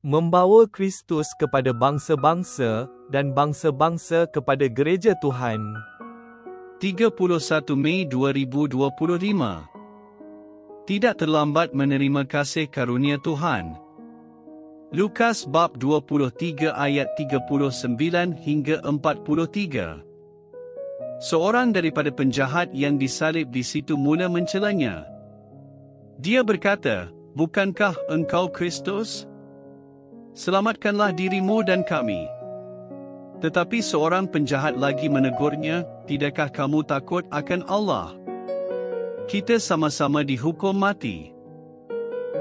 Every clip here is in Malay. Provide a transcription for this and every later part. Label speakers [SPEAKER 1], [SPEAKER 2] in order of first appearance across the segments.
[SPEAKER 1] membawa Kristus kepada bangsa-bangsa dan bangsa-bangsa kepada gereja Tuhan.
[SPEAKER 2] 31 Mei 2025. Tidak terlambat menerima kasih karunia Tuhan. Lukas bab 23 ayat 39 hingga 43. Seorang daripada penjahat yang disalib di situ mula mencelanya. Dia berkata, "Bukankah engkau Kristus? Selamatkanlah dirimu dan kami." Tetapi seorang penjahat lagi menegurnya, "Tidakkah kamu takut akan Allah? Kita sama-sama dihukum mati.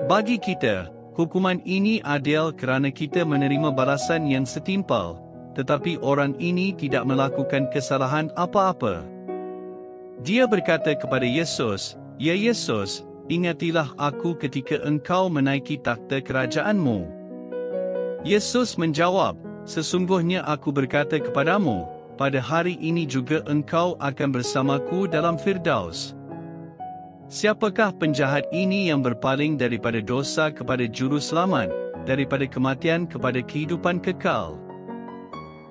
[SPEAKER 2] Bagi kita, hukuman ini adil kerana kita menerima balasan yang setimpal, tetapi orang ini tidak melakukan kesalahan apa-apa." Dia berkata kepada Yesus, "Ya Yesus, ingatilah aku ketika engkau menaiki takhta kerajaanmu." Yesus menjawab, "Sesungguhnya aku berkata kepadamu, pada hari ini juga engkau akan bersamaku dalam Firdaus." Siapakah penjahat ini yang berpaling daripada dosa kepada juru selamat, daripada kematian kepada kehidupan kekal?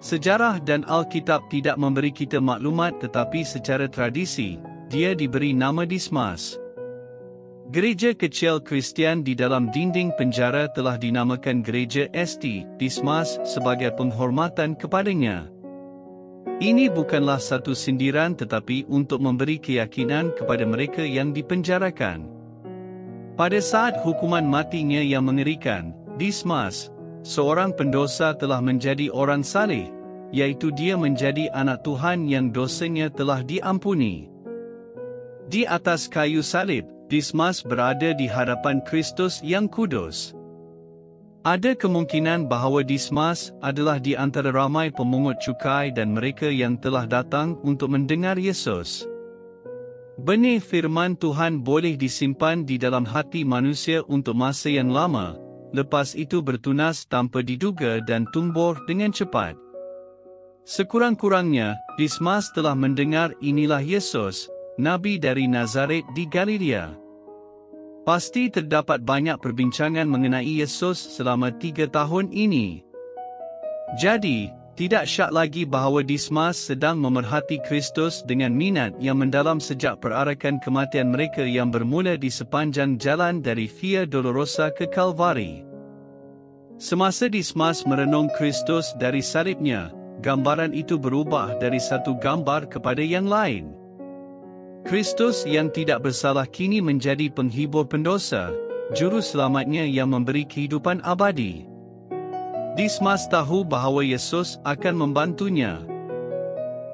[SPEAKER 2] Sejarah dan Alkitab tidak memberi kita maklumat, tetapi secara tradisi, dia diberi nama Dismas. Gereja kecil Kristian di dalam dinding penjara telah dinamakan Gereja St. Dismas sebagai penghormatan kepadanya. Ini bukanlah satu sindiran tetapi untuk memberi keyakinan kepada mereka yang dipenjarakan. Pada saat hukuman matinya yang mengerikan, Dismas, seorang pendosa, telah menjadi orang saleh, iaitu dia menjadi anak Tuhan yang dosanya telah diampuni. Di atas kayu salib, Dismas berada di hadapan Kristus yang kudus. Ada kemungkinan bahawa Dismas adalah di antara ramai pemungut cukai dan mereka yang telah datang untuk mendengar Yesus. Benih firman Tuhan boleh disimpan di dalam hati manusia untuk masa yang lama, lepas itu bertunas tanpa diduga dan tumbuh dengan cepat. Sekurang-kurangnya, Dismas telah mendengar inilah Yesus, Nabi dari Nazaret di Galilea. Pasti terdapat banyak perbincangan mengenai Yesus selama 3 tahun ini. Jadi, tidak syak lagi bahawa Dismas sedang memerhati Kristus dengan minat yang mendalam sejak perarakan kematian mereka yang bermula di sepanjang jalan dari Via Dolorosa ke Kalvari. Semasa Dismas merenung Kristus dari salibnya, gambaran itu berubah dari satu gambar kepada yang lain. Kristus yang tidak bersalah kini menjadi penghibur pendosa, juru selamatnya yang memberi kehidupan abadi. Dismas tahu bahawa Yesus akan membantunya.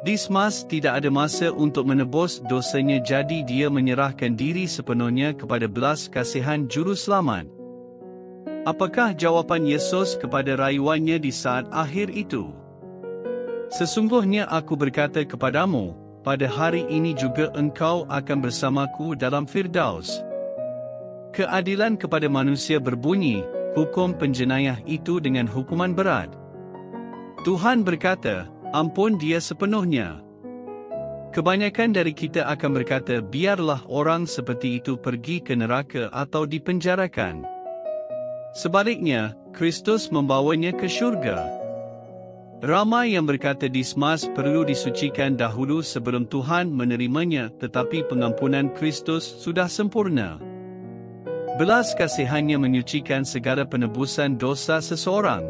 [SPEAKER 2] Dismas tidak ada masa untuk menebus dosanya, jadi dia menyerahkan diri sepenuhnya kepada belas kasihan juru selamat. Apakah jawapan Yesus kepada rayuannya di saat akhir itu? "Sesungguhnya aku berkata kepadamu, pada hari ini juga engkau akan bersamaku dalam Firdaus." Keadilan kepada manusia berbunyi, hukum penjenayah itu dengan hukuman berat. Tuhan berkata, "Ampun dia sepenuhnya." Kebanyakan dari kita akan berkata, biarlah orang seperti itu pergi ke neraka atau dipenjarakan. Sebaliknya, Kristus membawanya ke syurga. Ramai yang berkata Dismas perlu disucikan dahulu sebelum Tuhan menerimanya, tetapi pengampunan Kristus sudah sempurna. Belas kasihannya menyucikan segala penebusan dosa seseorang.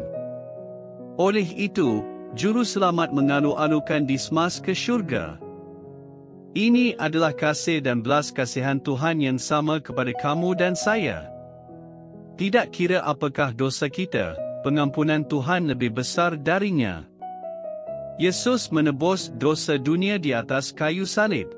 [SPEAKER 2] Oleh itu, Juru Selamat mengalu-alukan Dismas ke syurga. Ini adalah kasih dan belas kasihan Tuhan yang sama kepada kamu dan saya. Tidak kira apakah dosa kita, pengampunan Tuhan lebih besar darinya. Yesus menebus dosa dunia di atas kayu salib.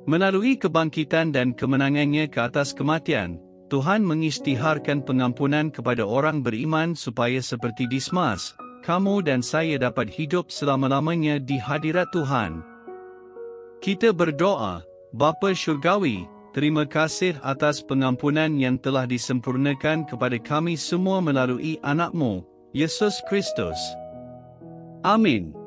[SPEAKER 2] Melalui kebangkitan dan kemenangannya ke atas kematian, Tuhan mengisytiharkan pengampunan kepada orang beriman supaya seperti Dismas, kamu dan saya dapat hidup selama-lamanya di hadirat Tuhan. Kita berdoa, Bapa Syurgawi, terima kasih atas pengampunan yang telah disempurnakan kepada kami semua melalui anak-Mu, Yesus Kristus. Amin.